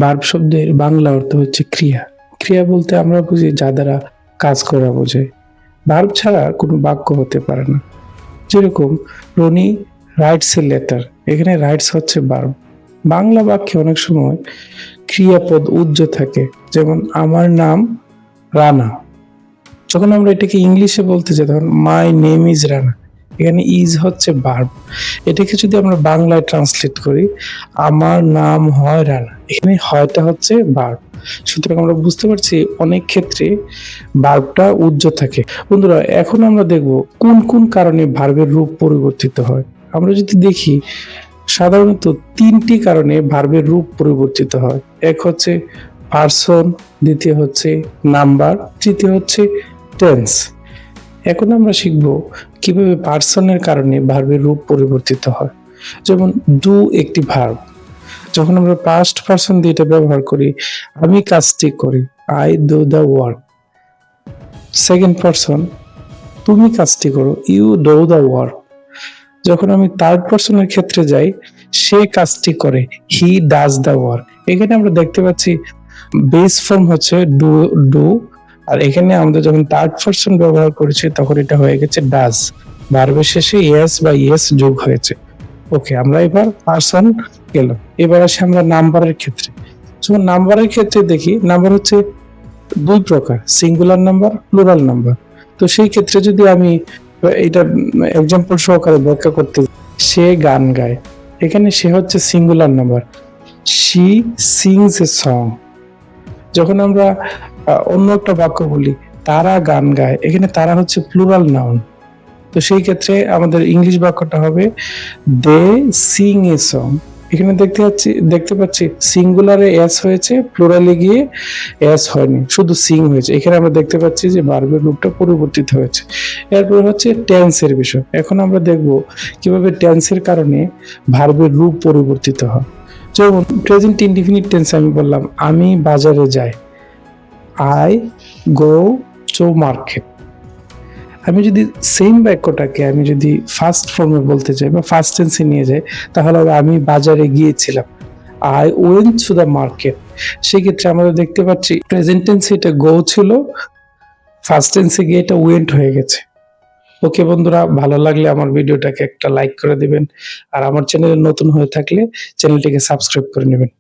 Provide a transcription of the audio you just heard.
Verb শব্দের বাংলা অর্থ হচ্ছে ক্রিয়া। ক্রিয়া বলতে আমরা বুঝি যা দ্বারা কাজ করা বোঝায়। ভার্ব ছাড়া কোনো বাক্য হতে পারে না। যেরকম রনি রাইটস এ লেটার, এখানে রাইটস হচ্ছে ভার্ব। বাংলা বাক্যে অনেক সময় ক্রিয়াপদ উজ্জ থাকে, যেমন আমার নাম রানা। যখন আমরা এটাকে ইংলিশে বলতে যাই তখন মাই নেম ইজ রানা, এখানে ইজ হচ্ছে ভার্ব। এটাকে যদি আমরা বাংলায় ট্রান্সলেট করি, আমার নাম হয় রানা, এখানে হয়টা হচ্ছে ভার্ব। সুতরাং আমরা বুঝতে পারছি অনেক ক্ষেত্রে ভার্বটা উজ্জ থাকে। বন্ধুরা, এখন আমরা দেখব কোন কোন কারণে ভার্বের রূপ পরিবর্তিত হয়। আমরা যদি দেখি, সাধারণত তিনটি কারণে ভার্বের রূপ পরিবর্তিত হয়। এক হচ্ছে পার্সন, দ্বিতীয় হচ্ছে নাম্বার, তৃতীয় হচ্ছে টেন্স। এখন আমরা শিখব কিভাবে পার্সনের কারণে ভার্বের রূপ পরিবর্তিত হয়। যেমন ডু একটি ভার্ব, যখন আমরা পাস্ট পার্সন দিয়ে এটা ব্যবহার করি, আমি কাজটি করি, I do the work. Second person, তুমি কাজটি করো, ইউ ডু দ্য ওয়ার্ক। যখন আমি থার্ড পার্সনের ক্ষেত্রে যাই, সে কাজটি করে, হি ডাজ দ্য ওয়ার্ক। এখানে আমরা দেখতে পাচ্ছি বেস ফর্ম হচ্ছে ডু ডু, আর এখানে আমরা যখন থার্ড পারসন ব্যবহার করেছি তখন এটা হয়ে গেছে ডাজ। ভার্বের শেষে ইয়েস বা ইয়েস যোগ হয়েছে। ওকে, আমরা এবার পারসন গেল। এবার আসি আমরা নাম্বারের ক্ষেত্রে। যখন নাম্বারের ক্ষেত্রে দেখি, নাম্বার হচ্ছে দুই প্রকার, সিঙ্গুলার নাম্বার, প্লুরাল নাম্বার। তো সেই ক্ষেত্রে যদি আমি এটা এক্সাম্পল সহকারে ব্যাখ্যা করতে, সে গান গায়, এখানে সে হচ্ছে singular number, she sings a song. যখন আমরা অন্য একটা বাক্য বলি, তারা গান গায়, এখানে তারা হচ্ছে প্লুরাল নাউন। তো সেই ক্ষেত্রে আমাদের ইংলিশ বাক্যটা হবে দে সিং এ সং। এখানে দেখতে পাচ্ছি সিঙ্গুলারে এস হয়েছে, প্লুরালে গিয়ে এস হয়নি, শুধু সিং হয়েছে। এখানে আমরা দেখতে পাচ্ছি যে ভার্বের রূপটা পরিবর্তিত হয়েছে। এরপর হচ্ছে টেন্সের বিষয়। এখন আমরা দেখব কিভাবে টেন্সের কারণে ভার্বের রূপ পরিবর্তিত হয়। যেমন প্রেজেন্ট ইনডিফিনিট টেন্স আমি বললাম, আমি বাজারে যাই, আই গো টু মার্কেট। আমি যদি সেম বাক্যটাকে আমি যদি ফার্স্ট ফর্মে বলতে চাই বা ফার্স্ট টেন্সে নিয়ে যাই, তাহলে আমি বাজারে গিয়েছিলাম, I went to the market. সেক্ষেত্রে আমরা দেখতে পাচ্ছি প্রেজেন্ট টেন্সে এটা গো ছিল, ফার্স্ট টেন্সে গিয়ে এটা ওয়েন্ট হয়ে গেছে। ওকে বন্ধুরা, ভালো লাগলে আমার ভিডিওটাকে একটা লাইক করে দিবেন, আর আমার চ্যানেলে নতুন হয়ে থাকলে চ্যানেলটিকে সাবস্ক্রাইব করে নেবেন।